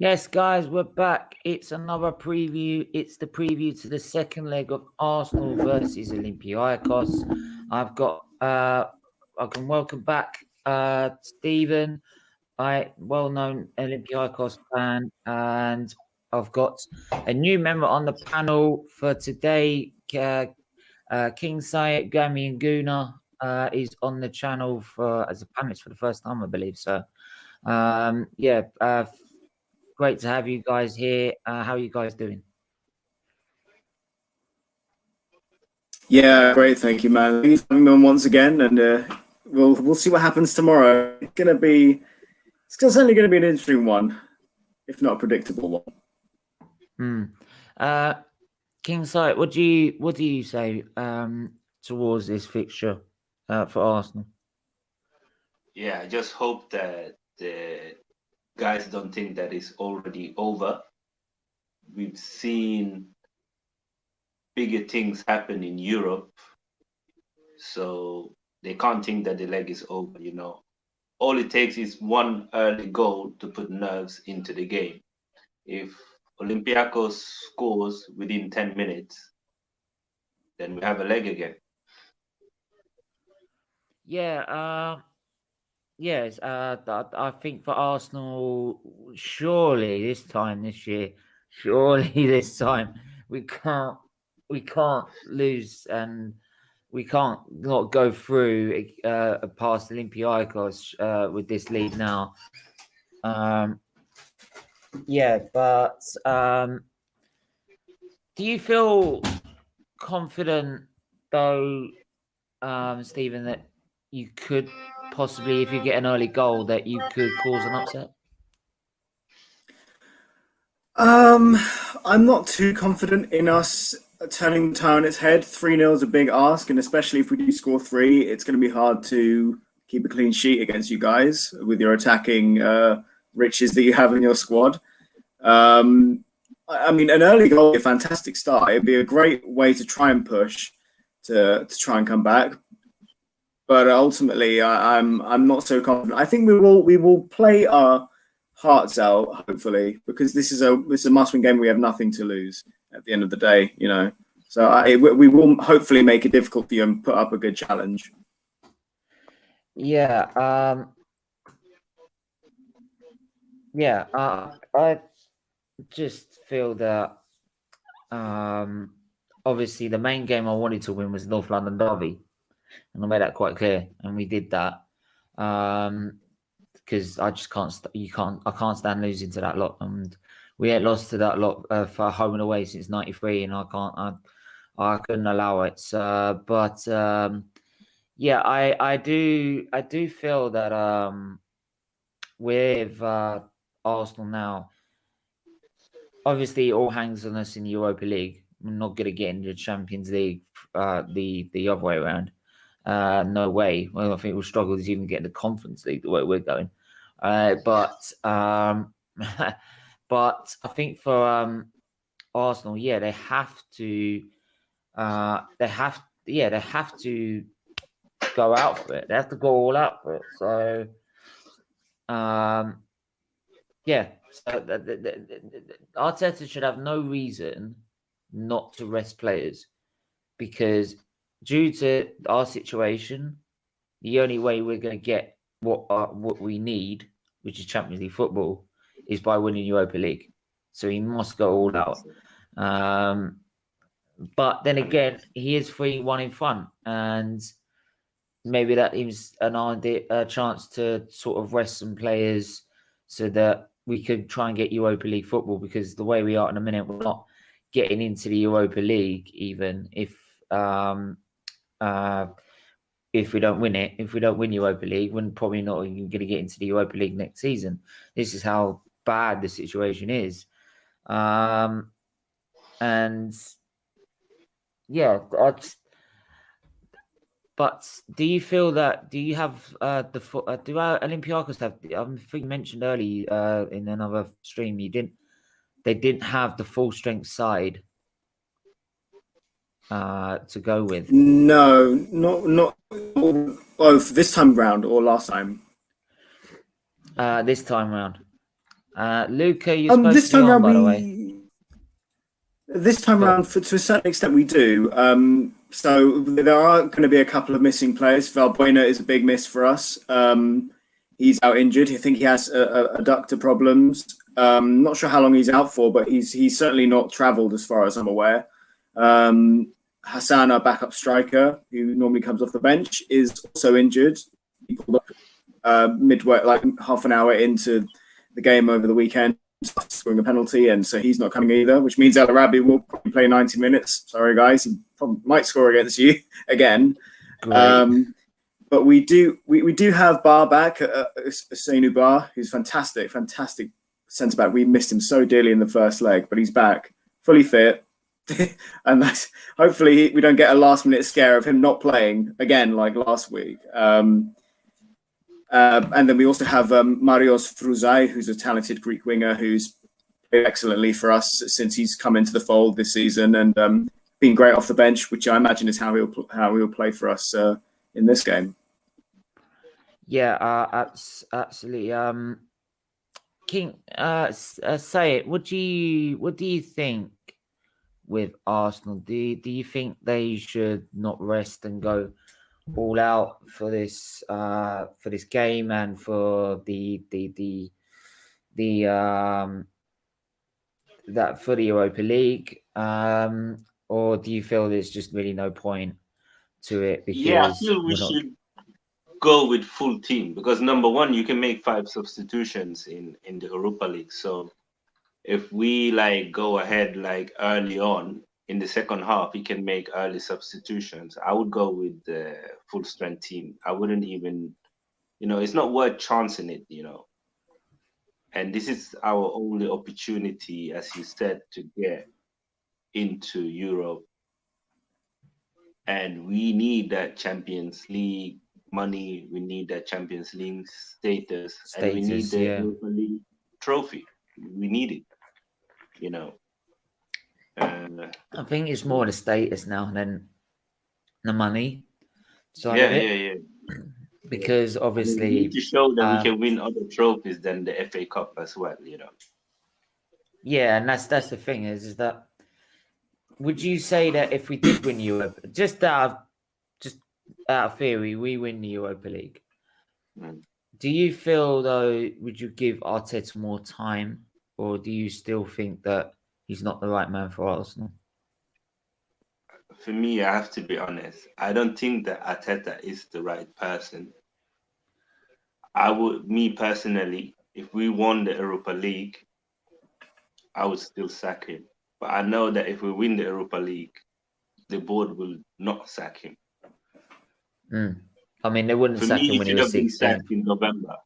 Yes, guys, we're back. It's another preview. It's the preview to the second leg of Arsenal versus Olympiacos. I can welcome back Stephen, well-known Olympiacos fan, and I've got a new member on the panel for today. King Sayed Gami and Guna is on the channel as a panelist for the first time, I believe. So, great to have you guys here. How are you guys doing? Yeah, great. Thank you, man. Thanks for having me on once again, and we'll see what happens tomorrow. It's certainly gonna be an interesting one, if not a predictable one. King Sight, what do you say towards this fixture for Arsenal? Yeah, I just hope that the guys don't think that it's already over. We've seen bigger things happen in Europe, so they can't think that the leg is over. All it takes is one early goal to put nerves into the game. If Olympiacos scores within 10 minutes, then we have a leg again. Yes, I think for Arsenal, surely this time we can't lose, and we can't not go through past Olympiacos with this lead now. But do you feel confident though, Stephen, that you could possibly, if you get an early goal, that you could cause an upset? I'm not too confident in us turning the tie on its head. 3-0 is a big ask, and especially if we do score 3, it's going to be hard to keep a clean sheet against you guys with your attacking riches that you have in your squad. I mean, an early goal would be a fantastic start. It'd be a great way to try and push, to try and come back. But ultimately, I'm not so confident. I think we will play our hearts out, hopefully, because this is a must-win game. We have nothing to lose at the end of the day, So we will hopefully make it difficult for you and put up a good challenge. I just feel that obviously the main game I wanted to win was North London Derby, and I made that quite clear, and we did that because I just can't stand losing to that lot, and we ain't lost to that lot for home and away since '93, and I couldn't allow it. I do feel that with Arsenal now, obviously it all hangs on us in the Europa League. We're not going to get into the Champions League the other way around. No way. Well, I think we'll struggle to even get in the Conference League the way we're going. But I think for Arsenal, they have to go out for it. They have to go all out for it. So Arteta should have no reason not to rest players, because due to our situation, the only way we're going to get what we need, which is Champions League football, is by winning Europa League. So he must go all out. But then again, he is 3-1 in front, and maybe that is a chance to sort of rest some players so that we could try and get Europa League football, because the way we are in a minute, we're not getting into the Europa League, even if we don't win it. If we don't win Europa League, we're probably not even going to get into the Europa League next season. This is how bad the situation is. But do you feel that? Do you have do our Olympiacos have? I think you mentioned earlier in another stream they didn't have the full strength side to go with. No, not both this time round or last time. This time round. Luca, you're supposed This to be time on, around by the way. this time Go on. around, to a certain extent, we do. So there are going to be a couple of missing players. Valbuena is a big miss for us. He's out injured. I think he has adductor problems. Not sure how long he's out for, but he's certainly not travelled as far as I'm aware. Hassan, our backup striker, who normally comes off the bench, is also injured. He pulled up midway, like half an hour into the game over the weekend, scoring a penalty, and so he's not coming either, which means El Arabi will probably play 90 minutes. Sorry, guys, he probably might score against you again. But we do have Bar back, Seinu Bar, who's fantastic centre back. We missed him so dearly in the first leg, but he's back, fully fit. And hopefully we don't get a last minute scare of him not playing again like last week. And then we also have Marios Fruzai, who's a talented Greek winger who's played excellently for us since he's come into the fold this season, and been great off the bench, which I imagine is how he'll play for us in this game. Yeah, absolutely. King, say it. What do you think with Arsenal? Do you think they should not rest and go all out for this game and for the Europa League, or do you feel there's just really no point to it? Because I feel we should go with full team, because number one, you can make 5 substitutions in the Europa League. So if we go ahead early on in the second half, we can make early substitutions. I would go with the full strength team. I wouldn't even, it's not worth chancing it, And this is our only opportunity, as you said, to get into Europe. And we need that Champions League money. We need that Champions League status, and we need the Europa League trophy. We need it, I think it's more the status now than the money side of it. Because obviously, we need to show that we can win other trophies than the FA Cup as well, Yeah, and that's the thing is that, would you say that if we did win Europa, just out of theory, we win the Europa League, do you feel though, would you give Arteta more time, or do you still think that he's not the right man for Arsenal? For me, I have to be honest. I don't think that Arteta is the right person. Me personally, if we won the Europa League, I would still sack him. But I know that if we win the Europa League, the board will not sack him. I mean, they wouldn't sack him when he was 16. Been sacked in November,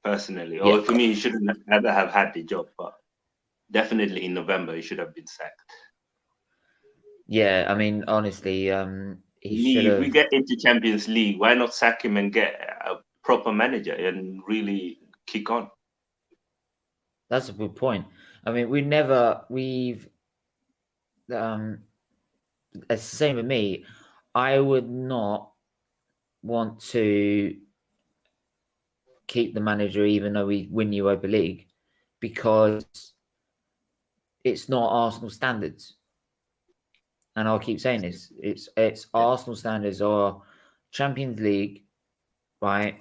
personally. Or for me, he shouldn't have had the job, but definitely in November, he should have been sacked. Yeah, I mean, honestly, he should have. If we get into Champions League, why not sack him and get a proper manager and really kick on? That's a good point. I mean, it's the same with me. I would not want to keep the manager even though we win Europa League, because it's not Arsenal standards. And I'll keep saying this. It's Arsenal standards are Champions League, right?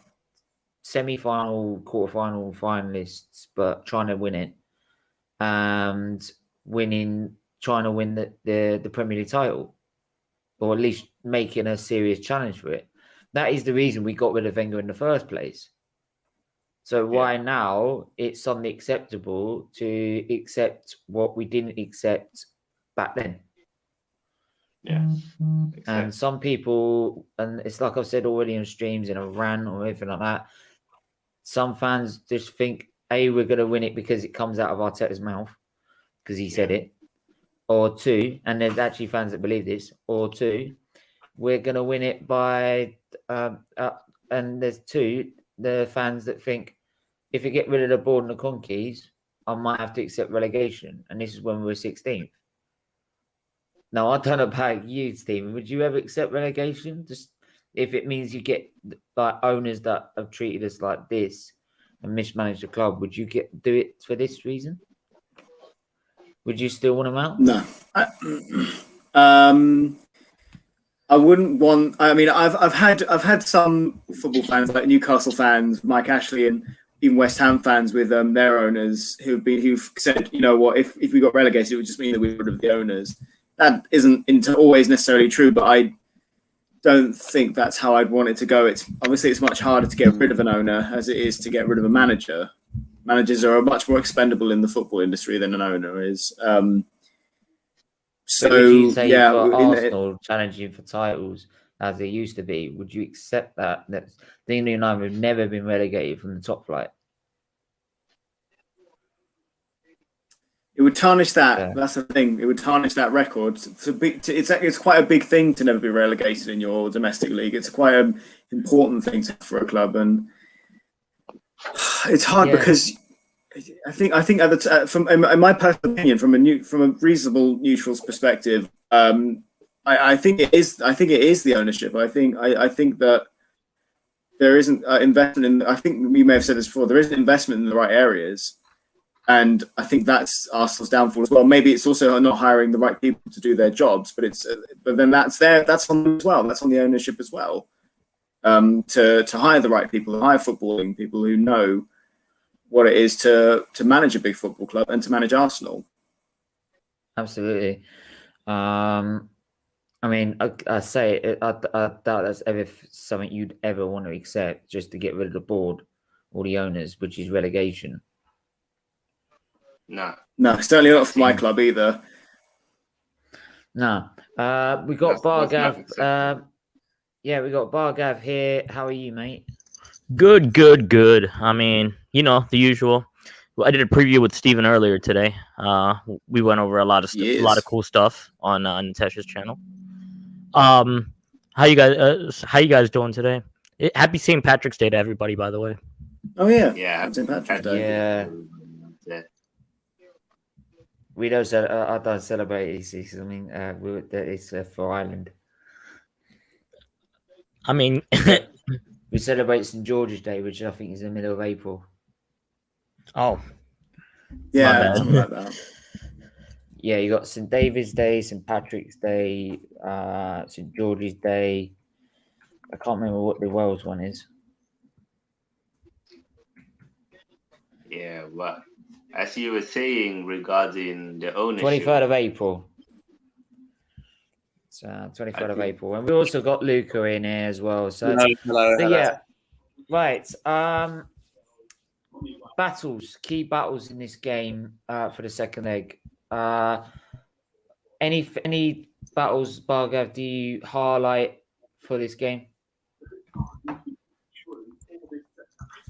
Semi-final, quarter-final, finalists, but trying to win it, and trying to win the Premier League title, or at least making a serious challenge for it. That is the reason we got rid of Wenger in the first place. So why now it's suddenly acceptable to accept what we didn't accept back then? Yeah. Exactly. And some people, and it's like I've said already on streams in Iran or anything like that, some fans just think, A, we're going to win it because it comes out of Arteta's mouth, because he said it. Or 2, and there's actually fans that believe this, or 2, we're going to win it by, and there's 2, the fans that think, if we get rid of the board and the conkeys, I might have to accept relegation. And this is when we were 16th. Now, I don't know about you, Stephen. Would you ever accept relegation? Just if it means you get owners that have treated us like this, and mismanage the club, would you do it for this reason? Would you still want him out? No. I wouldn't want. I mean, I've had some football fans like Newcastle fans, Mike Ashley, and even West Ham fans with their owners who've said, you know what, if we got relegated, it would just mean that we got rid of the owners. That isn't always necessarily true, but I don't think that's how I'd want it to go. It's much harder to get rid of an owner as it is to get rid of a manager. Managers are much more expendable in the football industry than an owner is. So would you say you've got Arsenal challenging for titles as they used to be? Would you accept that the England United have never been relegated from the top flight? It would tarnish that. Yeah. That's the thing. It would tarnish that record. It's quite a big thing to never be relegated in your domestic league. It's quite an important thing for a club, and it's hard because I think in my personal opinion, from a reasonable neutral's perspective, I think it is the ownership. I think that there isn't investment in. I think we may have said this before. There isn't investment in the right areas, and I think that's Arsenal's downfall as well. Maybe it's also not hiring the right people to do their jobs, but then that's on them as well. That's on the ownership as well. To hire the right people, hire footballing people who know what it is to manage a big football club and to manage Arsenal. Absolutely. I mean, I say I doubt that's ever something you'd ever want to accept, just to get rid of the board or the owners, which is relegation. No, certainly not for my club either. No. We got Bargav. Yeah, we got Bargav here. How are you, mate? Good. I mean, you know, the usual. I did a preview with Stephen earlier today. We went over a lot of a lot of cool stuff on Natesha's channel. How you guys doing today? Happy St. Patrick's Day to everybody, by the way. Oh yeah, St. Patrick's Day. Yeah. We don't. I don't celebrate it. I mean, it's for Ireland. I mean, we celebrate St. George's Day, which I think is in the middle of April. Oh, yeah, something like that. Yeah, you got St. David's Day, St. Patrick's Day, St. George's Day. I can't remember what the Wales one is. Yeah, well, as you were saying regarding the ownership, 23rd of April. So 23rd of April, and we also got Luca in here as well. So hello. Yeah, right. Key battles in this game for the second leg. Any battles, Bargav, do you highlight for this game?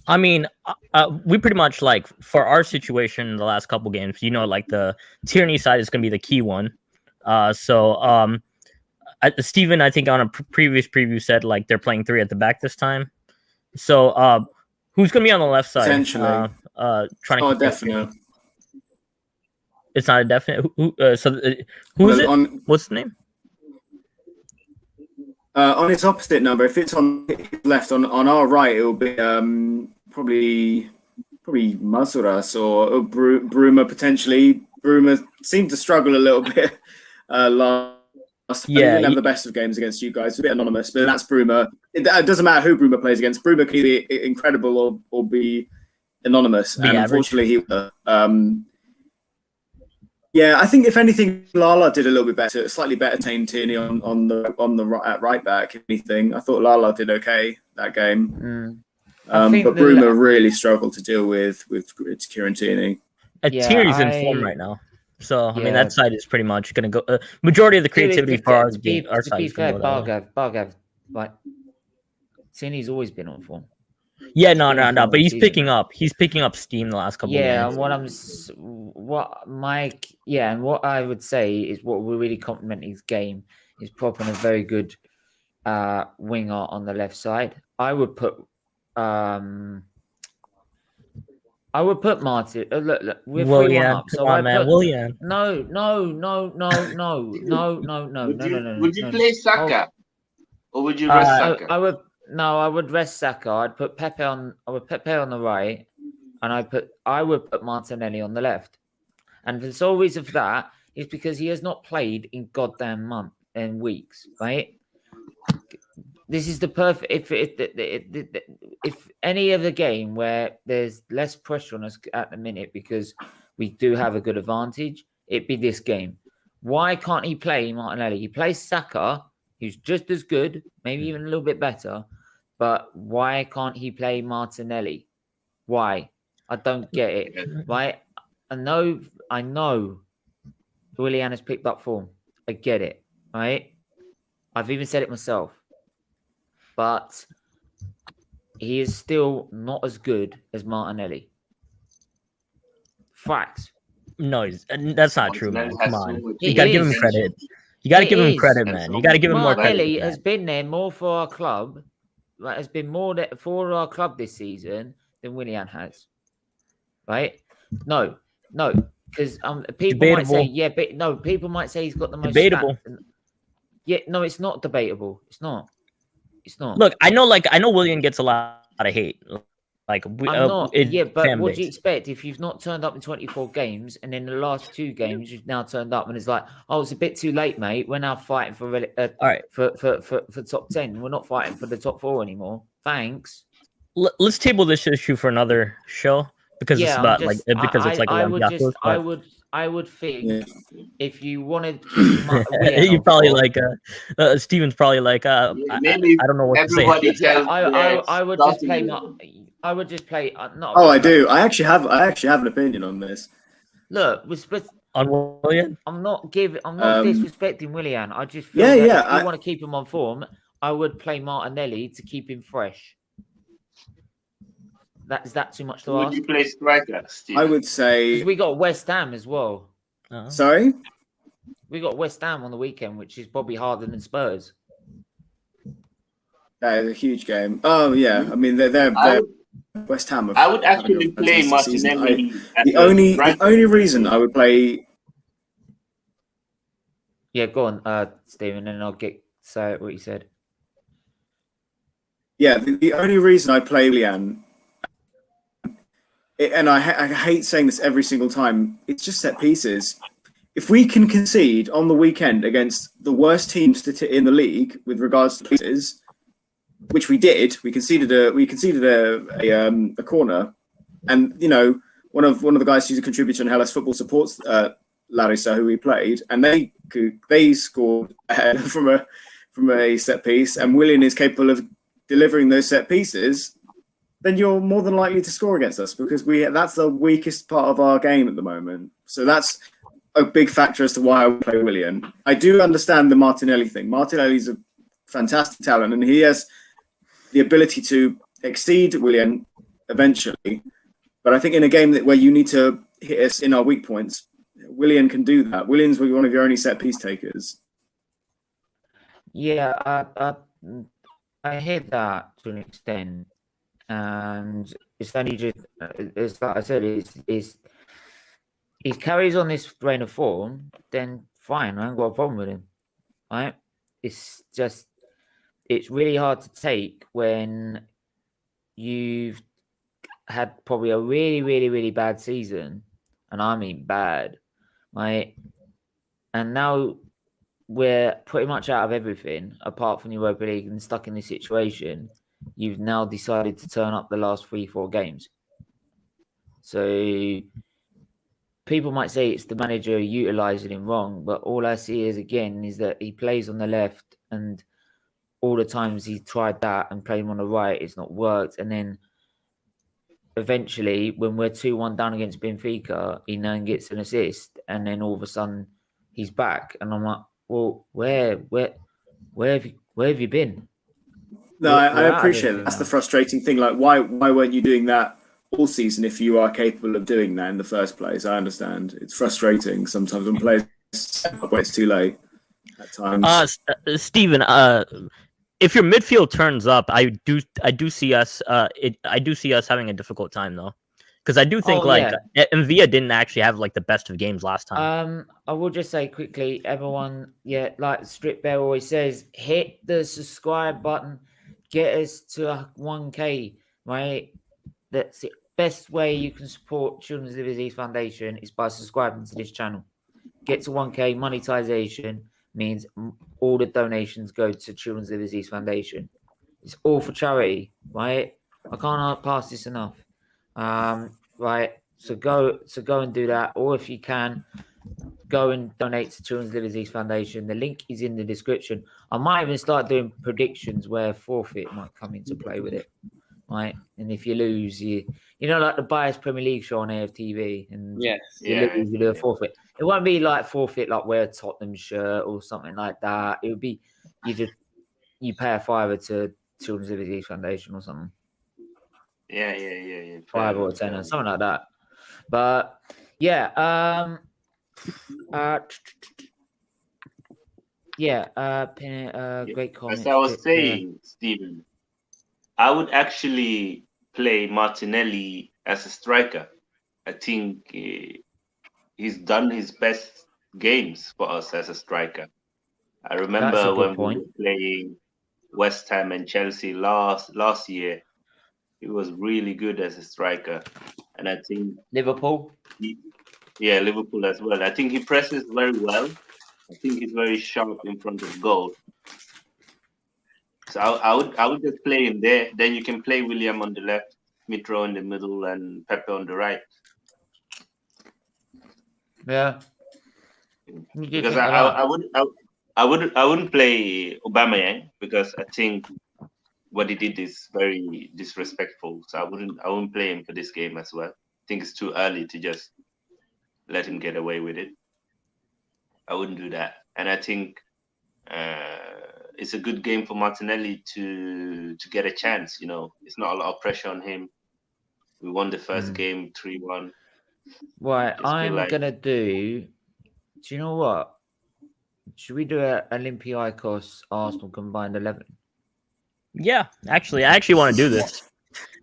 I mean, we pretty much, like, for our situation in the last couple games, you know, like the Tierney side is going to be the key one. Stephen, I think on a previous preview said, like, they're playing 3 at the back this time. So who's going to be on the left side? Potentially. Definite. It's not a definite. Who is it? What's the name? On its opposite number, if it's on left, on our right, it will be probably Masuras or Bruma potentially. Bruma seemed to struggle a little bit last time. He didn't have the best of games against you guys. It's a bit anonymous, but that's Bruma. It doesn't matter who Bruma plays against. Bruma can be incredible or be anonymous. And unfortunately, I think if anything, Lala did a little bit better, slightly better tame Tierney on the right back. If anything, I thought Lala did okay that game. But Bruma really struggled to deal with Kieran Tierney. Tierney's in form right now, so I mean that side is pretty much going to go. Majority of the creativity for our side. To be fair, Bargav, like Tierney's always been on form. Yeah, no, but he's picking up. He's picking up steam the last couple of games. And what I would say is what will really complement his game is propping a very good winger on the left side. I would put Martin. Look, we're Willian. Willian. No. Would you play Saka, or would you rest Saka? I would rest Saka. I'd put Pepe on. I would put Pepe on the right, and I would put Martinelli on the left. And the sole reason for that is because he has not played in goddamn month and weeks, right? This is the perfect. If any other game where there's less pressure on us at the minute because we do have a good advantage, it'd be this game. Why can't he play Martinelli? He plays Saka, who's just as good, maybe even a little bit better. But why can't he play Martinelli? Why? I don't get it. Right? I know Willian has picked up form. I get it. Right? I've even said it myself. But he is still not as good as Martinelli. Facts. No, that's not true, man. Come on. You It got to give him is. credit. You got to It give him is. credit, man. You got to give him more credit. Martinelli has been there more for our club, like, has been more for our club this season than Willian has. Right? No, because people Debatable. might say, yeah, but no, people might say he's got the most Debatable. stats. Yeah, no, it's not debatable. It's not. It's not. Look, I know Willian gets a lot of hate. Like, I'm not. Yeah, but fan what do you base. expect if you've not turned up in 24 games and in the last 2 games you've now turned up and it's like, oh, it's a bit too late, mate. We're now fighting for All right. for top 10. We're not fighting for the top 4 anymore. Thanks. Let's table this issue for another show because it's about it's like Olympiacos. I would think Yeah. if you wanted, You probably like Steven's probably like I don't know what to say. I would just play. I would just play. Not. Oh, I do. I actually have an opinion on this. Look, On Willian? I'm not disrespecting Willian. I just feel Yeah, that if you want to keep him on form, I would play Martinelli to keep him fresh. Is that too much to ask? Would you play striker, Steve? I would say. 'Cause we got West Ham as well. Sorry? We got West Ham on the weekend, which is probably harder than Spurs. That is a huge game. Oh yeah, I mean they're West Ham. I would actually play Martinelli. The only reason I would play. Yeah, go on, Stephen, and I'll say what you said. Yeah, the only reason I play Willian, and I hate saying this every single time, it's just set pieces. If we can concede on the weekend against the worst teams in the league with regards to pieces, which we did, we conceded a corner, and you know one of the guys who's a contributor in Hellas Football supports Larissa, who we played, and they scored from a set piece, and Willian is capable of delivering those set pieces. Then you're more than likely to score against us because that's the weakest part of our game at the moment. So that's a big factor as to why I would play Willian. I do understand the Martinelli thing. Martinelli's a fantastic talent and he has the ability to exceed Willian eventually. But I think in a game where you need to hit us in our weak points, Willian can do that. Willian's one of your only set piece takers. Yeah, I hear that to an extent. And it's only just, it's like I said, he carries on this reign of form, then fine, I haven't got a problem with him. Right? It's just, it's really hard to take when you've had probably a really, really, really bad season, and I mean bad, right? And now we're pretty much out of everything apart from the Europa League and stuck in this situation. You've now decided to turn up the last 3-4 games. So people might say it's the manager utilising him wrong, but all I see is that he plays on the left, and all the times he tried that and played him on the right, it's not worked. And then eventually, when we're 2-1 down against Benfica, he then gets an assist, and then all of a sudden he's back, and I'm like, well, where have you been? No, I appreciate that. That's the frustrating thing. Like, why weren't you doing that all season if you are capable of doing that in the first place? I understand. It's frustrating sometimes when players when it's too late at times. Stephen, if your midfield turns up, I do see us having a difficult time though. Because I do think Envia didn't actually have like the best of games last time. I will just say quickly, everyone, like Strip Bear always says, hit the subscribe button, get us to 1K, right? That's it. best way you can support Children's Liver Disease Foundation is by subscribing to this channel. Get to 1K. Monetization means all the donations go to Children's Liver Disease Foundation. It's all for charity, right? I can't pass this enough. Right. So go and do that. Or if you can, go and donate to Children's Liver Disease Foundation. The link is in the description. I might even start doing predictions where forfeit might come into play with it. Right. And if you lose, you know, like the Bias Premier League show on AFTV, and Yes. you lose, you do a forfeit. It won't be like forfeit like wear a Tottenham shirt or something like that. It would be you pay a $5 to Children's Liver Disease Foundation or something. Yeah. $5 or $10 or something like that. But yeah, great comment. As I was saying, Stephen, I would actually play Martinelli as a striker. I think he's done his best games for us as a striker. I remember when we were playing West Ham and Chelsea last year, he was really good as a striker. And I think Liverpool. Liverpool as well. I think he presses very well. I think he's very sharp in front of goal. So I would just play him there. Then you can play William on the left, Mitro in the middle, and Pepe on the right. Yeah. Because I wouldn't play Aubameyang, because I think what he did is very disrespectful. So I wouldn't play him for this game as well. I think it's too early to just let him get away with it. I wouldn't do that. And I think it's a good game for Martinelli to get a chance. You know, it's not a lot of pressure on him. We won the first game 3-1. Right, I'm gonna do. Do you know what? Should we do a Olympiacos Arsenal combined 11? Yeah, actually, I want to do this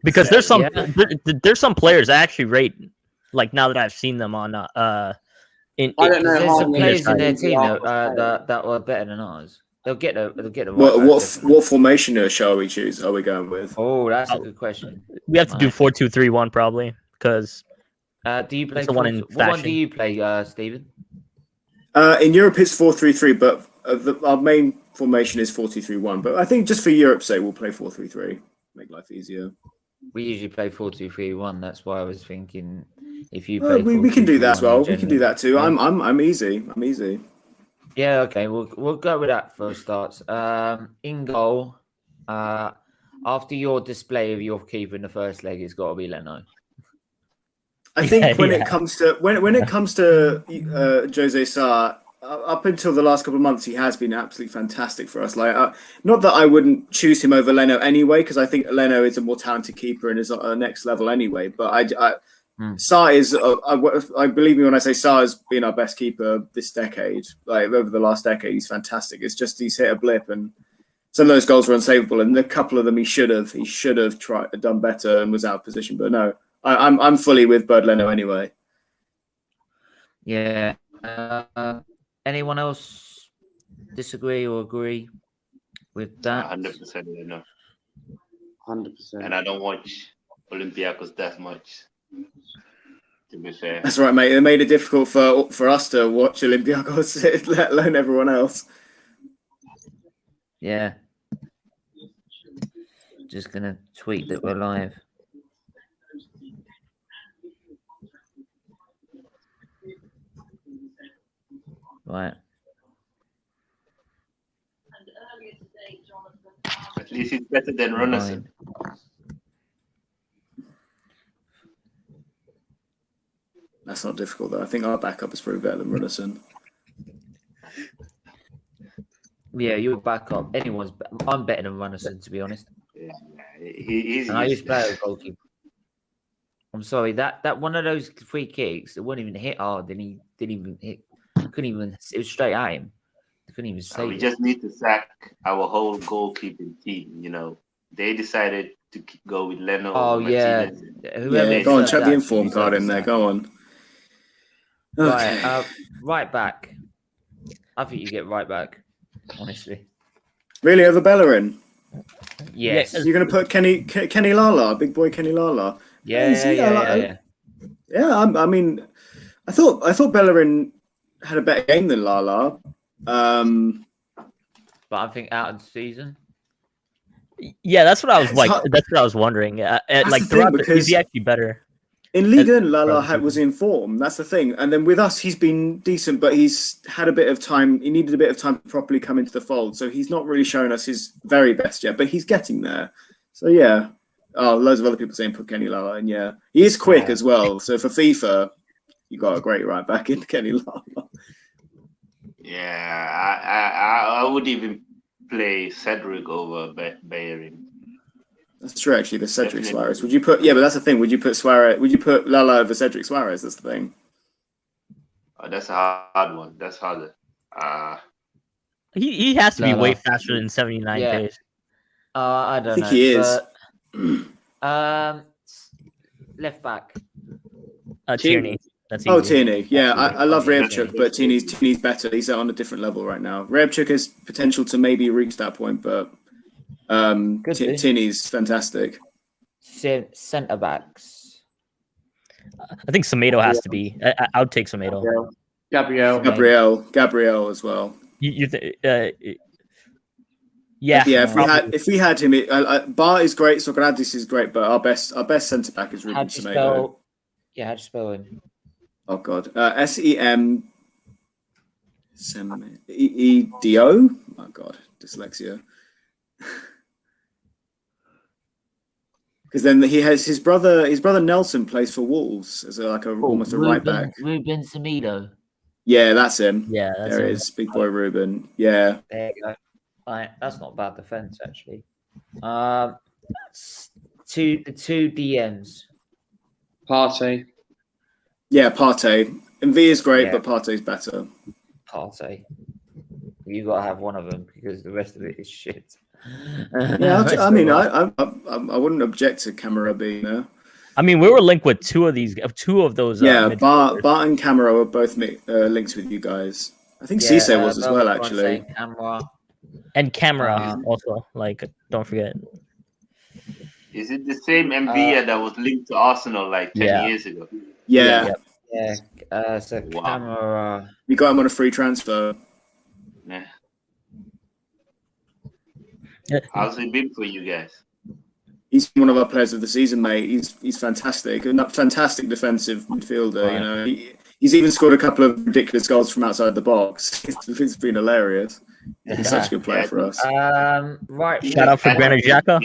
because there's some players I actually rate. Like now that I've seen them on I don't know there's some players in their team that were better than ours. They'll get the what formation shall we choose? Are we going with? Oh, that's a good question. We have to do 4-2-3-1 probably, because do you play the one in what one do you play, Stephen? In Europe it's 4-3-3, but our main formation is 4-2-3-1. But I think just for Europe's sake, we'll play 4-3-3. Make life easier. We usually play 4-2-3-1. That's why I was thinking if you play. We can do that as well. We can do that too. Yeah. I'm easy. I'm easy. Yeah. Okay. We'll go with that for starts. In goal, after your display of your keeper in the first leg, it's got to be Leno. I think when it comes to Jose Sarr, up until the last couple of months, he has been absolutely fantastic for us. Like, not that I wouldn't choose him over Leno anyway, because I think Leno is a more talented keeper and is at a next level anyway. But Sarr is, I believe me when I say Sarr has been our best keeper this decade. Like over the last decade, he's fantastic. It's just he's hit a blip, and some of those goals were unsavable, and a couple of them he should have done better and was out of position. But no. I'm fully with Bird Leno anyway. Yeah. Anyone else disagree or agree with that? 100% Leno. 100%. And I don't watch Olympiacos that much, to be fair. That's right, mate. It made it difficult for us to watch Olympiacos, let alone everyone else. Yeah. Just gonna tweet that we're live. Right. At least it's better than Runnison. That's not difficult, though. I think our backup is probably better than Runnison. Yeah, your backup. I'm better than Runnison, to be honest. Yeah, he's. And I used to play as goalkeeper. I'm sorry, that one of those free kicks, it wouldn't even hit hard, and he didn't even hit. Couldn't even. It was straight at him. Couldn't even save. We just need to sack our whole goalkeeping team. You know, they decided to go with Leno. Oh Martinez. Yeah. Go on, check the inform card in there. Go on. Okay. Right, right back. I think you get right back. Honestly. Really, over Bellerin? Yes. You're going to put Kenny Lala, big boy Kenny Lala. Yeah. I mean, I thought Bellerin had a better game than Lala. But I think out of the season. Yeah, that's what I was It's like. hard- That's what I was wondering. Like the thing, throughout, is because he actually better? in Liga, As- Lala was in form. That's the thing. And then with us, he's been decent, but he's had a bit of time. He needed a bit of time to properly come into the fold. So he's not really showing us his very best yet, but he's getting there. So yeah. Oh, loads of other people saying put Kenny Lala, and yeah, he is quick as well. So for FIFA, you got a great right back in Kenny Lala. Yeah, I would even play Cedric over Bellerin. That's true, actually. The Cedric Definitely. Suarez. Would you put? Yeah, but that's the thing. Would you put Suarez? Would you put Lala over Cedric Suarez? That's the thing. Oh, that's a hard one. That's harder. He has to be No, way no. faster than 79 Yeah. pace. I I don't think know. he is. But, left back. Tierney. That's easy. Oh, Tierney. Yeah, I love Yeah. Reabchuk, but Tierney's better. He's on a different level right now. Reabchuk has potential to maybe reach that point, but Could be. Tierney's fantastic. Centre backs. I think Semedo has to be. I would take Semedo. Gabriel as well. Yeah. Yeah, if we had him, Bar is great, Socrates is great, but our best centre back is Ruben How'd you Semedo. spell? Yeah, how'd you spell him? Oh god, SEMEEDO. Oh god, dyslexia. Because then he has his brother Nelson plays for Wolves as almost a right back. Ruben Semedo. Yeah, that's him. Yeah, that's There him. is big boy Ruben. Yeah. There you go. Right, that's not bad defense actually. The two DMs. Partey. Yeah, Partey. And V is great, Yeah. but Partey's better. Partey. You got to have one of them because the rest of it is shit. Yeah, I mean, I wouldn't object to Camara being there. I mean, we were linked with two of those. Yeah, midfielders. Bart and Camara were both links with you guys. I think Cisse was as well, actually. Camera. And camera also. Like, don't forget. Is it the same Mvia that was linked to Arsenal like 10 years ago? Yeah. So Wow. Camera. We got him on a free transfer. Yeah. Yeah. How's it been for you guys? He's one of our players of the season, mate. He's fantastic. A fantastic defensive midfielder. Right. You know, he's even scored a couple of ridiculous goals from outside the box. It's been hilarious. He's such a good player for us. Right. Shout out for Granit Xhaka.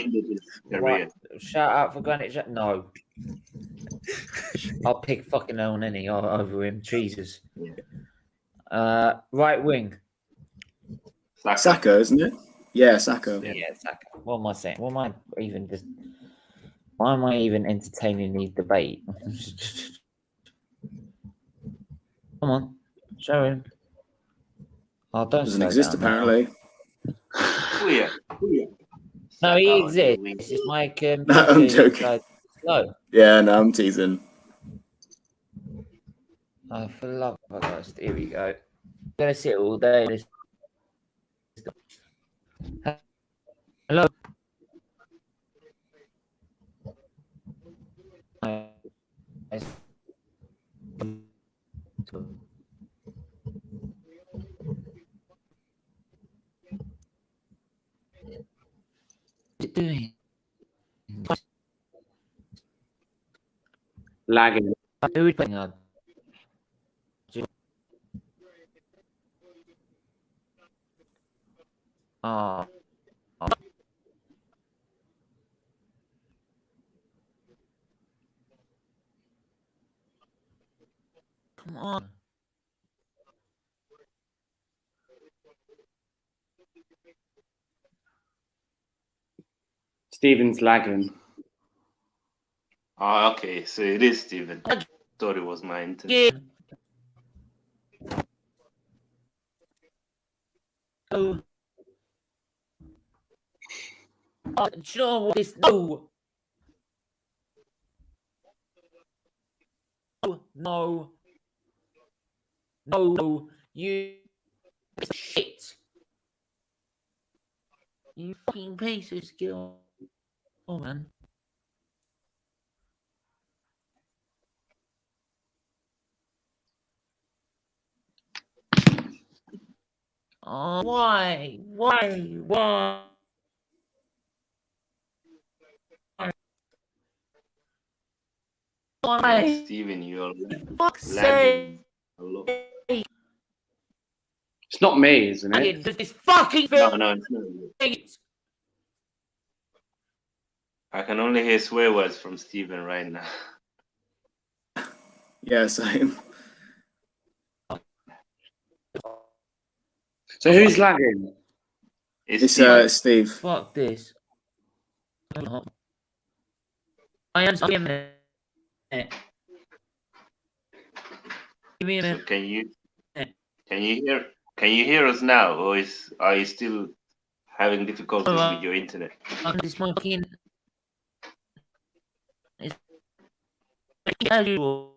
Right. Shout out for Granit Xhaka. No. I'll pick fucking on any over him. Jesus. Right wing. Saka, isn't it? Yeah, Saka. Yeah, Saka. What am I saying? Why am I even entertaining the debate? Come on, show him. Oh, don't Doesn't slow exist down, apparently. Oh, yeah. No, he Oh, exists. yeah. It's just my No, I'm joking. No. Yeah, no, I'm teasing. Oh, for the love of Christ. Here we go. I'm gonna sit all day. Hello. What's it doing? Lagging. Who are we playing on? Oh. Come on. Stephen's lagging. Oh, okay. So it is Stephen. Thought it was my internet. Yeah. Oh. Oh, do you know what this? No. No. No. You shit. You fucking piece of skill. Oh man. Oh, why? Why? Why? Why? Stephen, you're Fuck's lagging sake. a lot. It's not me, isn't it? Does this fucking No, thing? no, it's not you. I can only hear swear words from Stephen right now. Yeah, same. So who's lagging? It's It's Stephen. Steve. Fuck this. I am. Give me a minute. Give me a So minute. can you hear us now, or are you still having difficulties with your internet? This fucking. It's casual.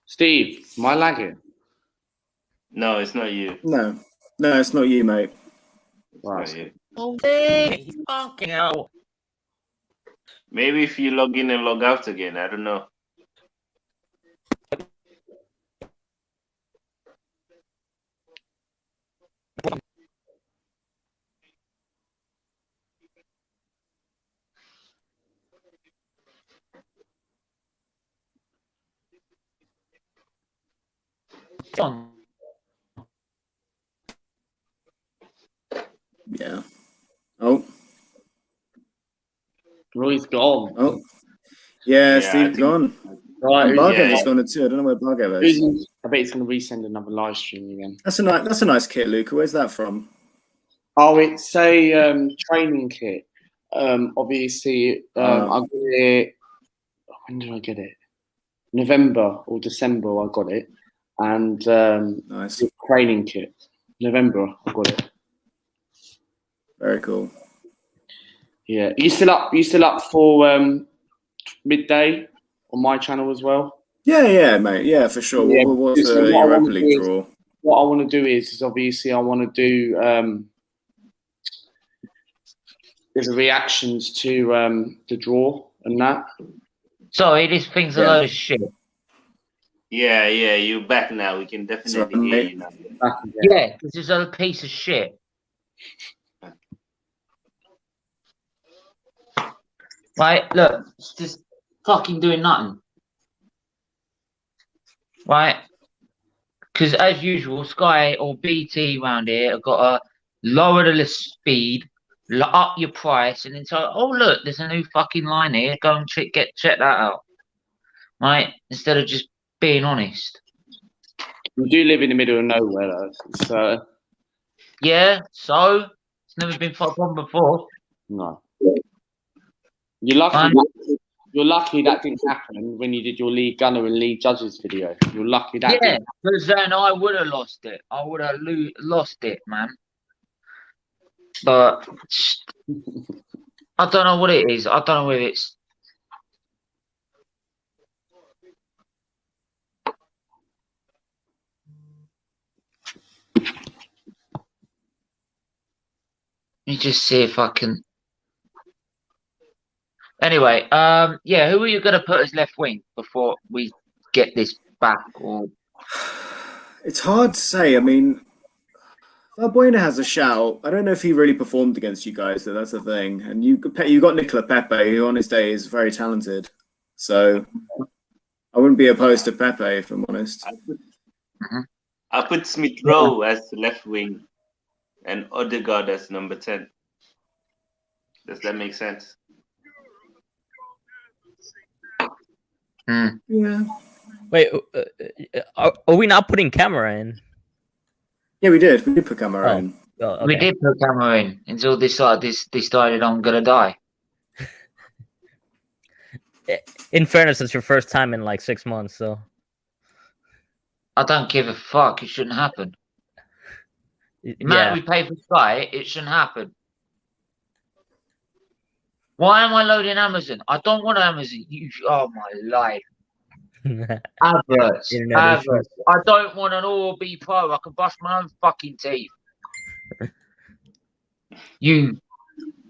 Steve, am I lagging? No, it's not you. No, it's not you, mate. It's not you. Okay. Fucking hell. Maybe if you log in and log out again, I don't know. John. Yeah. Oh. Roy's gone. Oh. Yeah, Yeah, Steve's gone. Right, And who's- Bargev yeah. is gone too. I don't know where Bargev is. I bet he's going to resend another live stream again. That's a nice kit, Luca. Where's that from? Oh, it's a training kit. Obviously, I got it. When did I get it? November or December, I got it, and Nice. it's a training kit. November, I got it. Very cool. Yeah, you still up? You still up for midday on my channel as well? Yeah, mate. Yeah, for sure. Yeah, What's so the what I Europa wanna League do is- draw? What I want to do is obviously I want to do there's reactions to the draw and that. Sorry, this thing's a Yeah. load of shit. Yeah, you're back now. We can definitely Sorry, hear mate. you now. Yeah, this is a piece of shit. Right, look, it's just fucking doing nothing. Right? Because as usual, Sky or BT around here have got to lower the speed, up your price, and then say, oh, look, there's a new fucking line here. Go and check that out. Right? Instead of just being honest. We do live in the middle of nowhere, though. So Yeah, so it's never been a problem before. no. You're lucky. You're lucky that didn't happen when you did your lead gunner and lead judges video. You're lucky that. Yeah, Didn't. because then I would have lost it. I would have lost it, man. But I don't know what it is. I don't know if it's. Let me just see if I can. Anyway, yeah, who are you going to put as left wing before we get this back? Or It's hard to say. I mean, Valbuena has a shout. I don't know if he really performed against you guys, though. That's the thing. And you got Nicola Pepe, who on his day is very talented. So I wouldn't be opposed to Pepe, if I'm honest. I put Smith Rowe as the left wing and Odegaard as number 10. Does that make sense? Yeah. Wait, are we not putting camera in? Yeah, we did. We did put Camera in. Oh, okay. we did put camera in until they decided I'm going to die. In fairness, it's your first time in like 6 months, so I don't give a fuck. It shouldn't happen. The amount we pay for Sky, it shouldn't happen. Why am I loading Amazon? I don't want Amazon. Oh my life. Adverts. Internet Adverts. I don't want an all be pro. I can brush my own fucking teeth. You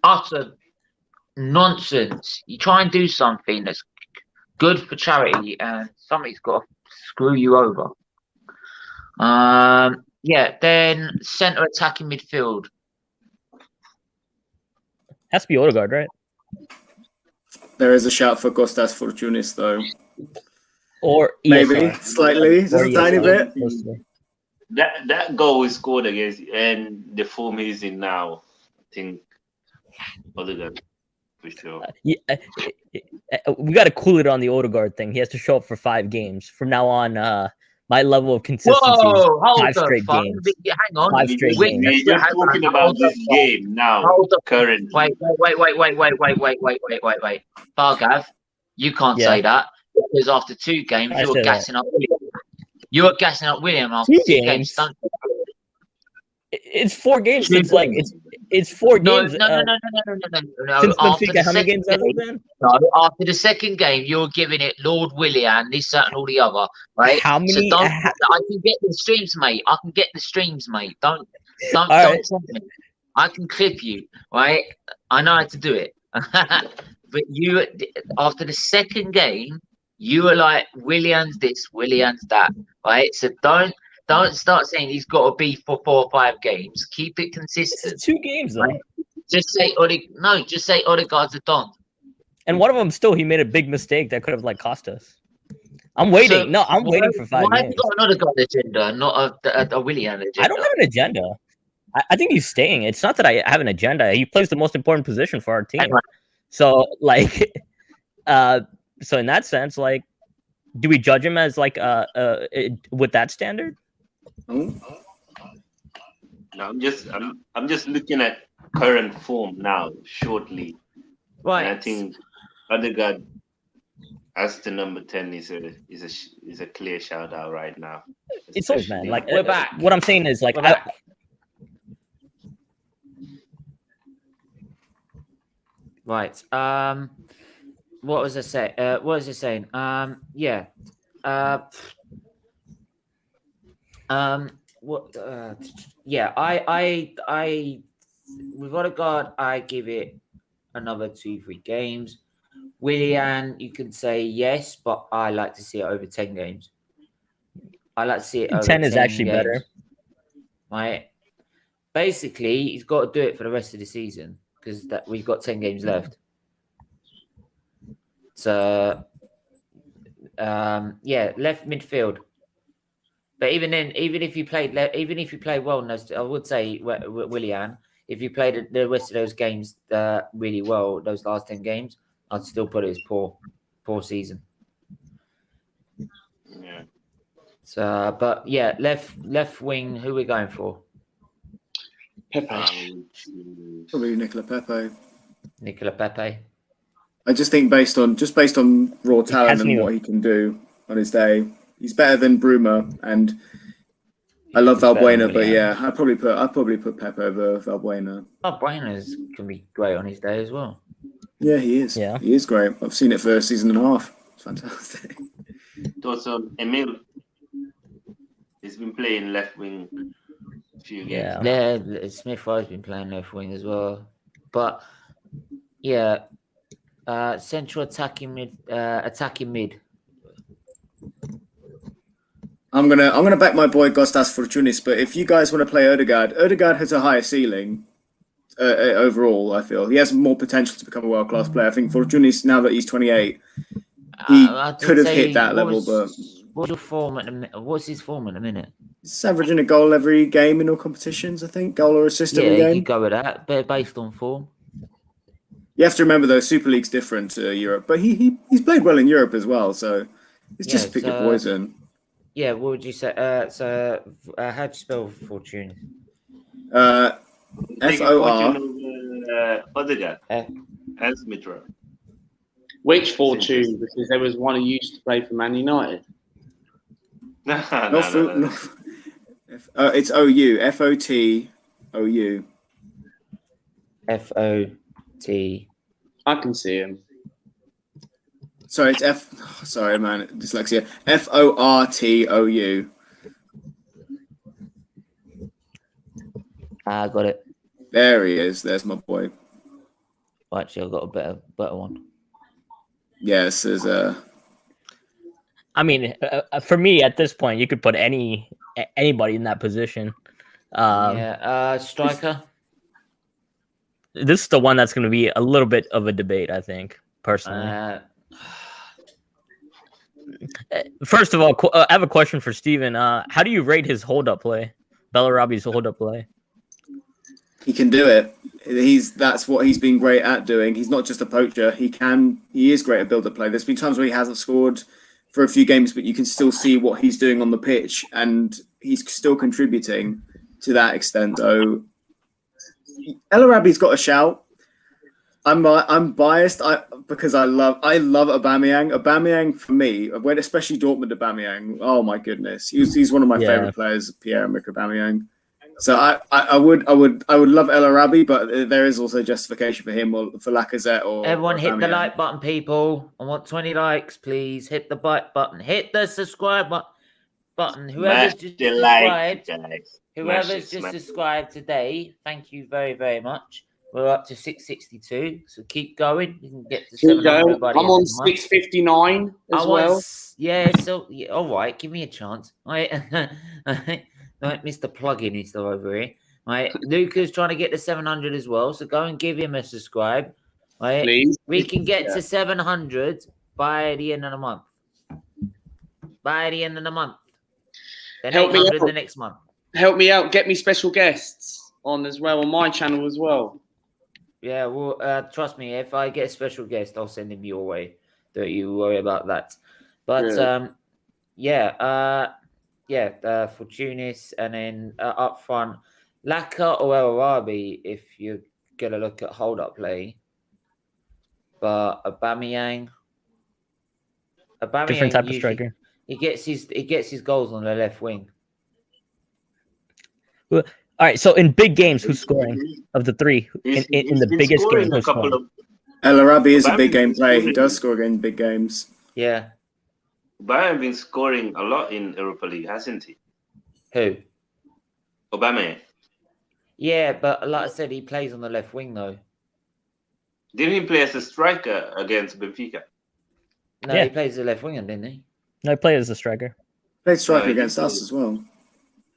utter nonsense. You try and do something that's good for charity, and somebody's got to screw you over. Yeah. Then centre attacking midfield. Has to be Odegaard, right? There is a shout for Kostas Fortounis, though. Or Maybe ESR. slightly, just Or a tiny ESR. bit. That goal we scored against and the form he's in now, I think Odegaard for sure. Yeah, we got to cool it on the Odegaard thing. He has to show up for 5 games from now on. My level of consistency is Whoa, hold 5 the straight fuck. games. Hang on. 5 straight We're games. just talking about this game now, currently. Wait. Bargav, you can't Yeah. say that because after 2 games, I you were said gassing up William. You were gassing up William after 2 2 games. games? Don't you? It's 4 games since it's 4 games. No. Since After Benfica, the how many second games has it game, been? no, after the second game, you're giving it Lord Willian, this, that, and all the other, right? How many? So don't. I can get the streams, mate. Don't right. tempt me. I can clip you, right? I know how to do it. But you, after the second game, you were like Willian's this, Willian's that, right? So don't start saying he's got to be for 4 or 5 games. Keep it consistent. It's 2 games though. Right? Just say Odegaard's a don. And one of them still, he made a big mistake that could have cost us. I'm waiting. So, I'm waiting for 5 Why have games. you got an Odegaard agenda and not a Willian agenda? I don't have an agenda. I think he's staying. It's not that I have an agenda. He plays the most important position for our team. Anyway. So so in that sense, do we judge him as with that standard? Oh. No, I'm just looking at current form now, shortly. Right. And I think Odegaard as the number 10 is a clear shout out right now. It's always, man. We're back. What I'm saying is Right. What was I saying? Yeah. What? Yeah. I. With Odegaard, I give it another 2-3 games. Willian, you could say yes, but I like to see it over 10 games. I like to see it over 10 is actually games. better. Right. Basically, he's got to do it for the rest of the season because we've got 10 games left. So, yeah, left midfield. But even then, even if you played well, I would say Willian, if you played the rest of those games really well, those last 10 games, I'd still put it as poor season. Yeah. So, but yeah, left wing, who we going for? Pepe. Probably Nicola Pepe. Nicola Pepe. I just think based on raw talent and what he can do on his day, he's better than Bruma, and I love Valbuena, but yeah, I'd probably put Pepe over Valbuena. Valbuena can be great on his day as well. Yeah, he is. Yeah. He is great. I've seen it for a season and a half. It's fantastic. Also, Emil, he's been playing left wing a few games. Yeah, Smith Rowe's been playing left wing as well, but yeah, central attacking mid. I'm gonna back my boy Kostas Fortounis, but if you guys want to play Odegaard has a higher ceiling overall. I feel he has more potential to become a world-class player. I think Fortounis, now that he's 28, he could have hit that level. But what's your form at the minute? What's his form at the minute? he's averaging a goal every game in all competitions. I think goal or assist every Yeah, game. you go with that, but based on form. You have to remember though, Super League's different to Europe, but he's played well in Europe as well. So it's just pick your poison. Yeah, what would you say? How do you spell Fortune? FOR. Odegaard and Smith Rowe. Which Fortune? Because there was one who used to play for Man United. No. It's OU. FOTOU. FOT. I can see him. Sorry, it's F. Sorry, man, dyslexia. Fortou. I got it. There he is. There's my boy. Well, actually, I've got a better one. Yes, there's a. I mean, for me at this point, you could put anybody in that position. Striker. This is the one that's going to be a little bit of a debate, I think, personally. First of all, I have a question for Stephen. How do you rate his hold-up play? Bellarabi's hold-up play. He can do it. That's what he's been great at doing. He's not just a poacher. He is great at build-up play. There's been times where he hasn't scored for a few games, but you can still see what he's doing on the pitch, and he's still contributing to that extent. So El Arabi's got a shout. I'm biased because I love Aubameyang. Aubameyang for me, when especially Dortmund Aubameyang. Oh my goodness, he's one of my favorite players, Pierre-Emerick Aubameyang. So I would love El Arabi, but there is also justification for him or for Lacazette or everyone hit the Aubameyang. like button, people. I want 20 likes, please. Hit the like button. Hit the subscribe button. Whoever's just subscribed today, thank you very, very much. We're up to 662, so keep going. You can get to 700. I'm on 659 as well. All right, give me a chance. Right, Mr. Plugin is still over here. Right, Luca's trying to get to 700 as well, so go and give him a subscribe. Right, please. We can get to 700 by the end of the month. Then Help me 800 out. the next month. Help me out. Get me special guests on as well on my channel as well. Yeah, well, trust me, if I get a special guest, I'll send him your way. Don't you worry about that. But for Tunis, and then up front, Laka or El Arabi, if you're gonna look at hold-up play. But Aubameyang Different type of striker. He gets his goals on the left wing. Well, all right, so in big games, who's scoring of the three? In the biggest game, who's scoring? El Arabi is a big game player. He does score in big games. Yeah. Aubameyang been scoring a lot in Europa League, hasn't he? Who? Aubameyang. Yeah, but like I said, he plays on the left wing though. Didn't he play as a striker against Benfica? No, he plays the left winger, didn't he? No, he plays as a striker. Played striker against us as well.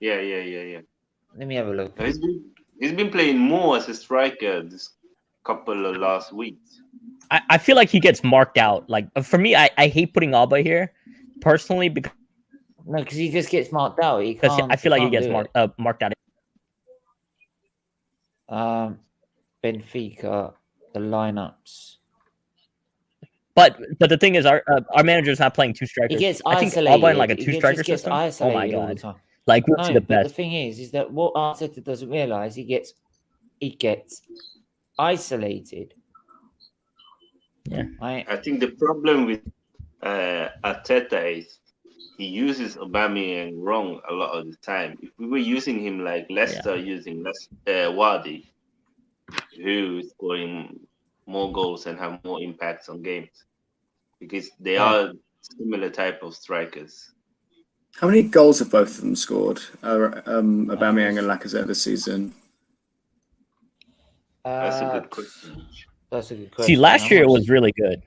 Yeah. Let me have a look. He's been playing more as a striker this couple of last weeks. I feel like he gets marked out. Like for me, I hate putting Alba here personally because he just gets marked out. I feel like he gets marked out. Benfica, the lineups. But the thing is, our manager's not playing two strikers. He gets I think Alba in like a two-striker system. Oh my god! Like what's the best? The thing is that what Arteta doesn't realize, he gets isolated. Yeah, I think the problem with Arteta is he uses Aubameyang wrong a lot of the time. If we were using him like Leicester using Wadi, who is scoring more goals and have more impacts on games, because they are similar type of strikers. How many goals have both of them scored? Aubameyang and Lacazette this season. That's a good question. That's a good question. See, last year it was really good.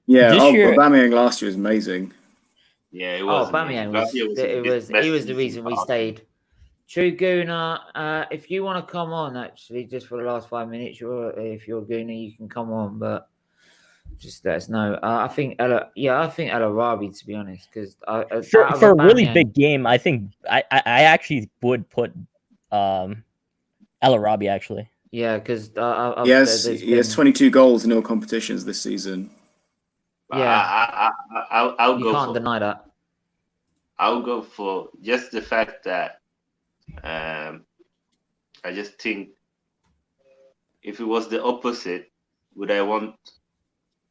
Yeah, this year, Aubameyang last year was amazing. Yeah, it was. Aubameyang he was the reason we stayed. True Gooner, if you want to come on, actually, just for the last 5 minutes, if you're a Gooner, you can come on, but just let us know. I think El Arabi, to be honest, because for a really big game, I think I actually would put El Arabi actually. Yeah, because he has 22 goals in all competitions this season. Yeah, I'll go. You can't deny that. I'll go for just the fact that I just think if it was the opposite, would I want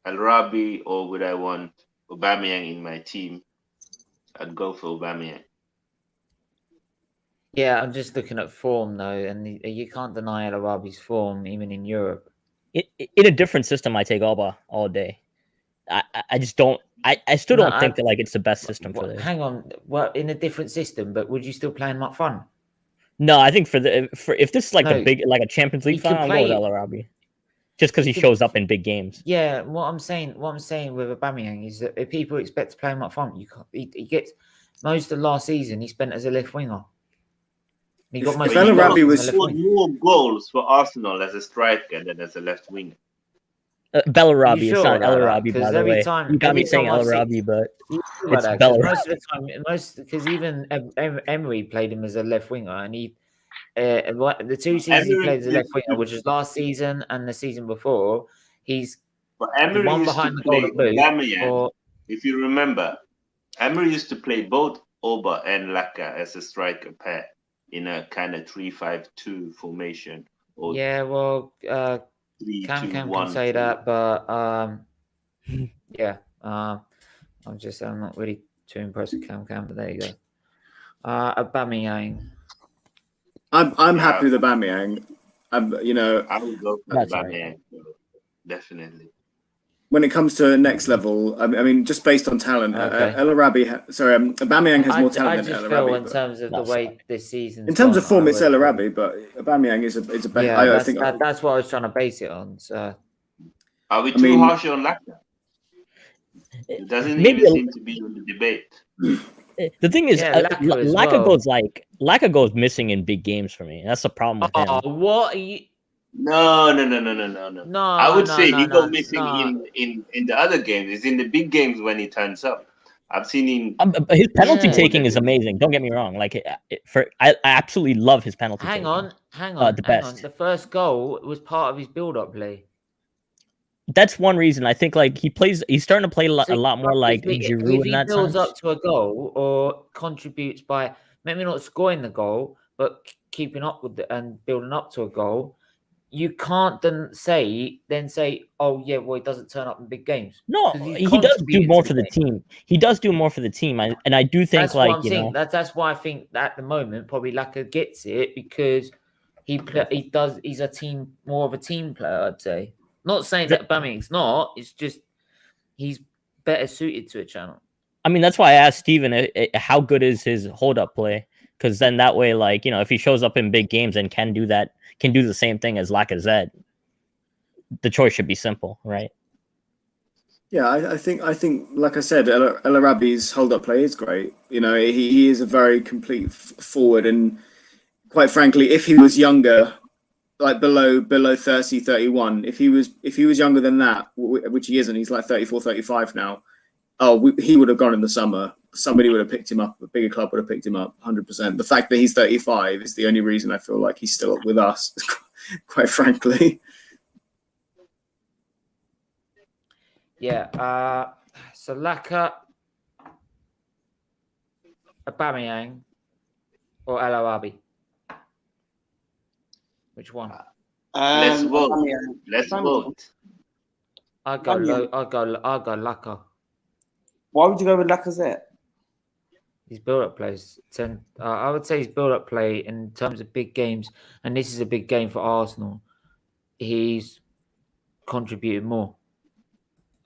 El Arabi or would I want Aubameyang in my team? I'd go for Aubameyang. Yeah, I'm just looking at form though, and you can't deny El Arabi's form even in Europe. In a different system, I take Alba all day. I just don't. I still No, don't think that like it's the best system for this. Hang on, well, in a different system, but would you still play him up front? No, I think for if this is like No, a big like a Champions League he can final, I'll go with play- El Arabi, just because he could- shows up in big games. Yeah, what I'm saying with Aubameyang is that if people expect to play him up front, you can't. He gets most of last season he spent as a left winger. He got most El of Arabi the was- left scored wing. more goals for Arsenal as a striker than as a left winger. Bellarabi, You it's sure not El about that? Arabi, 'Cause by the every way. time- You got me every saying time El I've seen- Arabi, but About it's that, 'cause Bellarabi. most of the time, because even Emery played him as a left winger, and he the two seasons he Emery played as a left used winger, to- which was last season and the season before, he's But the Emery one used behind to the golden play boot. Aubameyang. Or If you remember, Emery used to play both Oba and Laka as a striker pair in a kind of 3-5-2 formation. Or yeah, well, 3-2-1. Cam can say that, but yeah, I'm not really too impressed with Cam, but there you go. Aubameyang. I'm happy with Aubameyang. You know, I would go for That's Aubameyang, definitely. when it comes to next level, I mean, just based on talent, Okay. El Arabi, Aubameyang has more talent I than just El feel Arabi. in but- terms of the That's way this season. In terms of form, it's El Arabi, but Aubameyang is a better. Yeah, I think. that's what I was trying to base it on. So Are we I too mean- harsh on Laka? It doesn't Maybe even seem to be in the debate. The thing is, Yeah, Laka as well. Laka goes missing in big games for me. That's the problem with him. what? Are you... No. No, I would say he no, go missing no. in the other games. It's in the big games when he turns up. I've seen him. His penalty Yeah. taking is amazing. Don't get me wrong. Like, I absolutely love his penalty. Hang taking. on. The Hang on. best. The first goal was part of his build-up play. That's one reason. I think like he's starting to play a lot more like if Giroud in he that builds sense. up to a goal or contributes by maybe not scoring the goal, but keeping up with it and building up to a goal, you can't then say, oh yeah, well he doesn't turn up in big games. No, 'Cause he's he does do contributed more to for the game. team. He does do more for the team, and I do think That's what like I'm you saying. know. That's why I think that at the moment probably Laka gets it because he's more of a team player. I'd say. Not saying that Aubameyang's not. It's just he's better suited to a channel. I mean, that's why I asked Steven how good is his hold up play, because then that way, like you know, if he shows up in big games and can do the same thing as Lacazette, the choice should be simple, right? Yeah, I think, like I said, El Arabi's hold-up play is great. You know, he is a very complete forward, and quite frankly, if he was younger, like below 30, 31, if he was younger than that, which he isn't, he's like 34, 35 now. He would have gone in the summer. Somebody would have picked him up. A bigger club would have picked him up, 100%. The fact that he's 35 is the only reason I feel like he's still with us, quite frankly. Yeah. So Laka, Aubameyang, or El Arabi? Which one? Let's vote. Aubameyang. Let's Aubameyang. vote. I go Aubameyang. Laka. Why would you go with Lacazette? His build-up plays. I would say his build-up play in terms of big games, and this is a big game for Arsenal. He's contributed more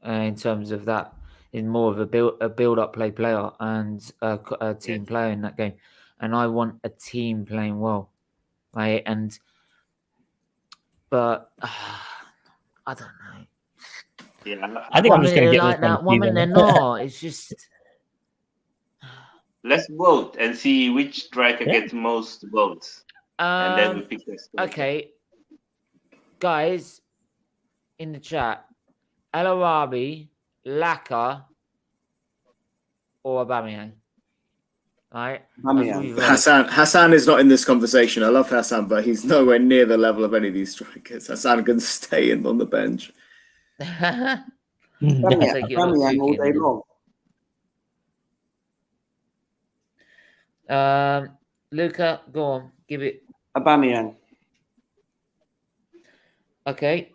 in terms of that. Is more of a build-up play player and a team player in that game, and I want a team playing well, right? But I don't know. Yeah, I think I'm just gonna get like this that. from One minute Steven. they're not. It's just. let's vote and see which striker gets most votes, and then we pick the striker. Okay, guys, in the chat, El Arabi, Laka, or Aubameyang. Right? Aubameyang. Hassan is not in this conversation. I love Hassan, but he's nowhere near the level of any of these strikers. Hassan can stay in on the bench. Take Aubameyang it or Aubameyang all take it. day long. Luca, go on, give it. Aubameyang. Okay.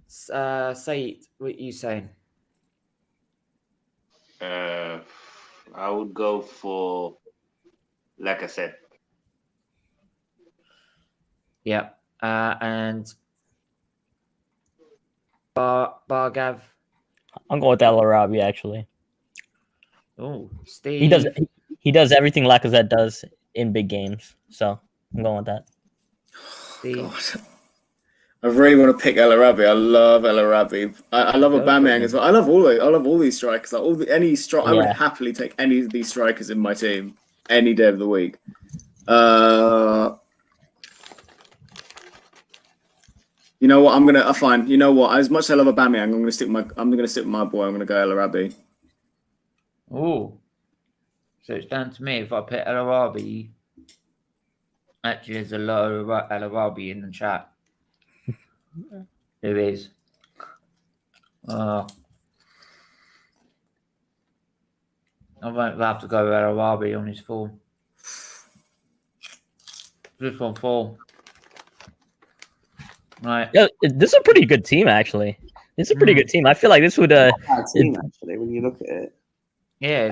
Say it. What you saying? I would go for, like I said, Yeah. And Bargav. I'm going with El Arabi actually. Oh, Steve. He does everything Lacazette does in big games, so I'm going with that. Steve. God. I really want to pick El Arabi. I love El Arabi. I love Aubameyang as well. I love all these strikers. Like I would happily take any of these strikers in my team any day of the week. You know what? I'm gonna fine. You know what? As much as I love Aubameyang, I'm gonna stick with my boy. I'm gonna go El Arabi. Oh, so it's down to me if I put El Arabi. Actually, there's a lot of El Arabi in the chat. There is. I won't have to go El Arabi on his form. Just on form. Right. Yeah, this is a pretty good team, actually. This is a pretty good team. I feel like this would Bad team, actually, when you look at it. Yeah.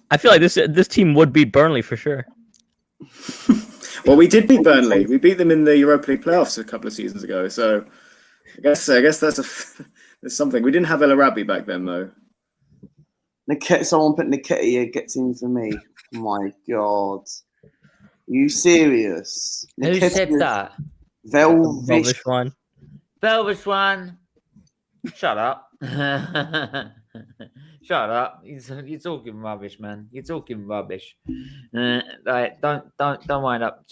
I feel like this team would beat Burnley for sure. Well, we did beat Burnley. We beat them in the Europa League playoffs a couple of seasons ago. So I guess that's there's something. We didn't have El Arabi back then, though. Someone put Nketiah gets in for me. Oh my God. Are you serious? Who said that? Velvish one. Velvish one. Shut up. Shut up. You're talking rubbish, man. You're talking rubbish. Like, don't wind up.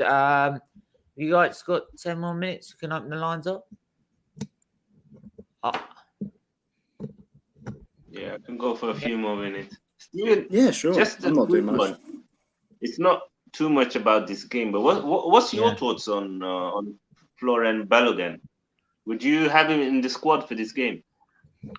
You guys got 10 more minutes? You can open the lines up. Yeah, I can go for a few more minutes. Steven, yeah, sure. Just a quick one. It's not too much about this game, but what's your thoughts on Florian Balogun? Would you have him in the squad for this game?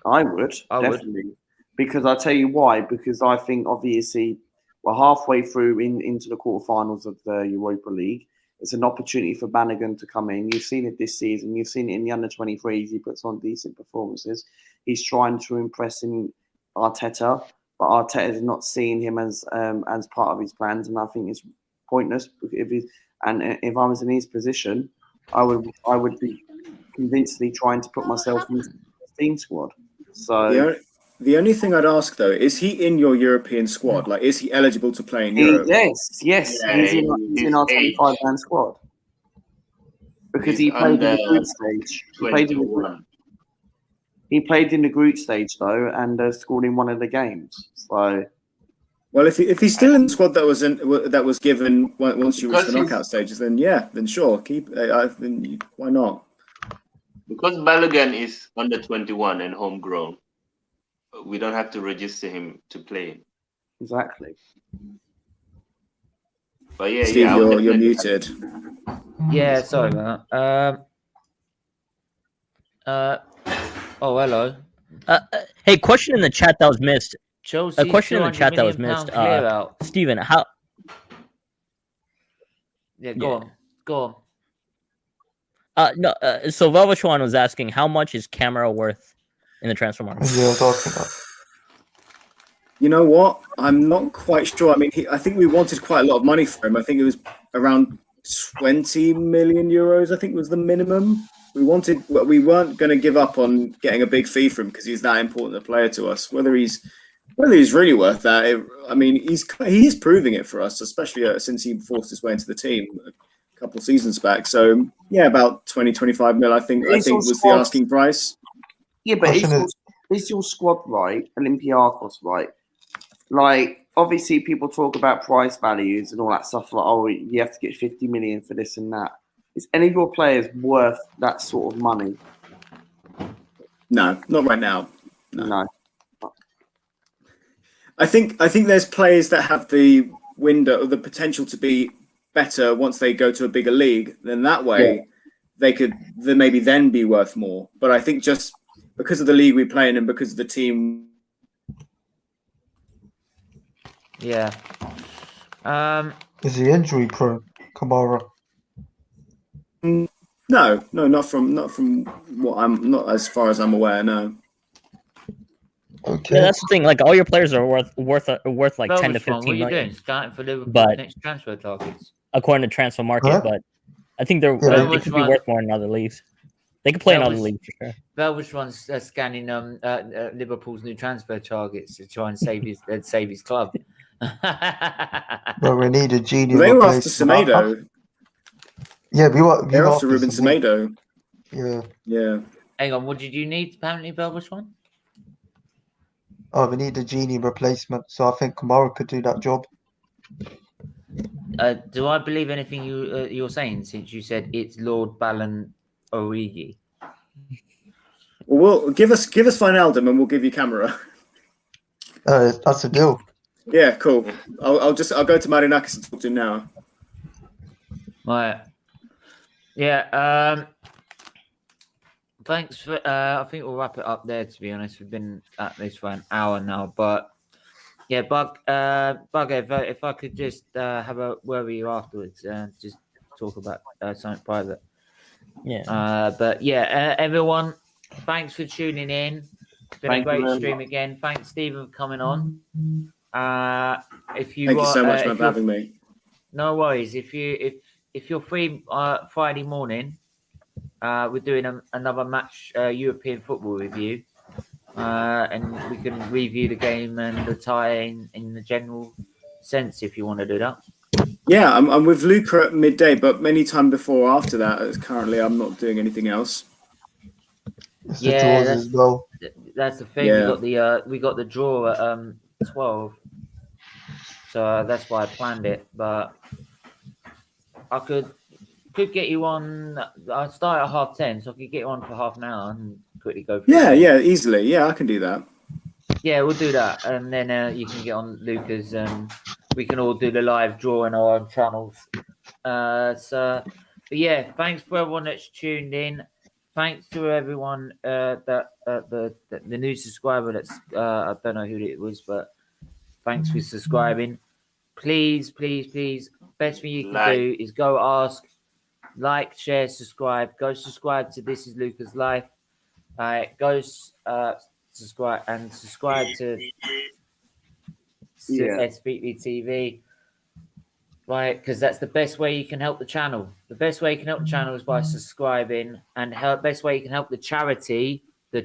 I would, definitely. Because I'll tell you why. Because I think, obviously, we're halfway through into the quarterfinals of the Europa League. It's an opportunity for Balogun to come in. You've seen it this season. You've seen it in the under-23s. He puts on decent performances. He's trying to impress in Arteta, but Arteta is not seeing him as part of his plans, and I think it's pointless. If I was in his position, I would be convincingly trying to put myself into the team squad. So the only thing I'd ask though is he in your European squad? Like, is he eligible to play in Europe? Yes, yeah, he's in our 25-man squad because he played in the group stage. He played in the group stage though, and scored in one of the games. So, well, if he's still in the squad that was given once you reach the knockout stages, then sure, why not? Because Balogun is under 21 and homegrown, we don't have to register him to play. Exactly. But yeah, Steve, you're muted. Yeah, sorry about that. Oh, hello. Hey, question in the chat that was missed. Chelsea, a question in the chat that was missed. Stephen, how? Yeah, go on. No. So Velvichwan was asking, how much is Camera worth in the transfer market? You know what? I'm not quite sure. I mean, I think we wanted quite a lot of money for him. I think it was around 20 million euros. I think was the minimum. We weren't going to give up on getting a big fee for him because he's that important a player to us. Whether he's really worth that, he is proving it for us, especially since he forced his way into the team a couple of seasons back. So yeah, about 20-25 mil. I think was the asking price. Yeah, but is your squad right? Olympiacos right? Like, obviously, people talk about price values and all that stuff. Like, oh, you have to get 50 million for this and that. Is any of your players worth that sort of money? No, not right now. No. I think there's players that have the potential to be better once they go to a bigger league. Then that way, they could maybe then be worth more. But I think just because of the league we play in and because of the team. Yeah. Is he injury prone, Kamara? No, not from what not as far as I'm aware. No. Okay. Yeah, that's the thing. Like, all your players are worth like 10 to 15 what are you million. doing? Starting for Liverpool But next transfer targets. According to Transfer Market, but I think they could be worth more in other leagues. They could play in other leagues for sure. Velvish one's scanning Liverpool's new transfer targets to try and save his club. Well, we need a genie. They were after Semedo. Yeah, they're after Ruben Semedo. Yeah. Hang on, what did you need? Apparently, Velvish one. Oh, we need a genie replacement, so I think Kamara could do that job. Do I believe anything you're saying? Since you said it's Lord Ballon Origi. Well, give us Wijnaldum and we'll give you Camera. That's a deal. Yeah, cool. I'll go to Marinakis and talk to him now. Right. Yeah. Thanks for. I think we'll wrap it up there. To be honest, we've been at this for an hour now, but yeah, Bugger, if I could just have a word with you afterwards, just talk about something private. Yeah. But yeah, everyone, thanks for tuning in. It's been a great stream again. Thanks, Stephen, for coming on. Thank you so much for having me. No worries. If you're free Friday morning, we're doing another match European football review, and we can review the game and the tie in the general sense if you want to do that. Yeah, I'm with Luca at midday, but any time before or after that, as currently I'm not doing anything else. Yeah, as well. That's the thing. Yeah. We got the draw at 12, so that's why I planned it. But I could get you on. I start at 10:30, so I could get you on for half an hour and quickly go through. Yeah, easily. Yeah, I can do that. Yeah, we'll do that, and then you can get on Luca's, and we can all do the live draw in our own channels. But yeah, thanks for everyone that's tuned in. Thanks to everyone that the new subscriber that's I don't know who it was, but thanks for subscribing. Please, best thing you can do is go ask, like, share, subscribe. Go subscribe to This Is Luca's Life. Go subscribe to SFeatleyTV. Right, because that's the best way you can help the channel. The best way you can help the channel is by subscribing, and the best way you can help the charity for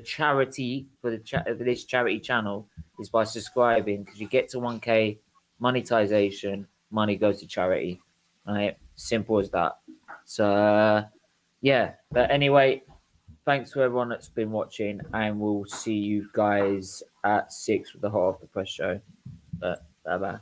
this charity channel is by subscribing, because you get to 1K monetization, money goes to charity. Right, simple as that. So yeah, but anyway, thanks to everyone that's been watching, and we'll see you guys at 6 with the Hot Off the Press show. Bye bye.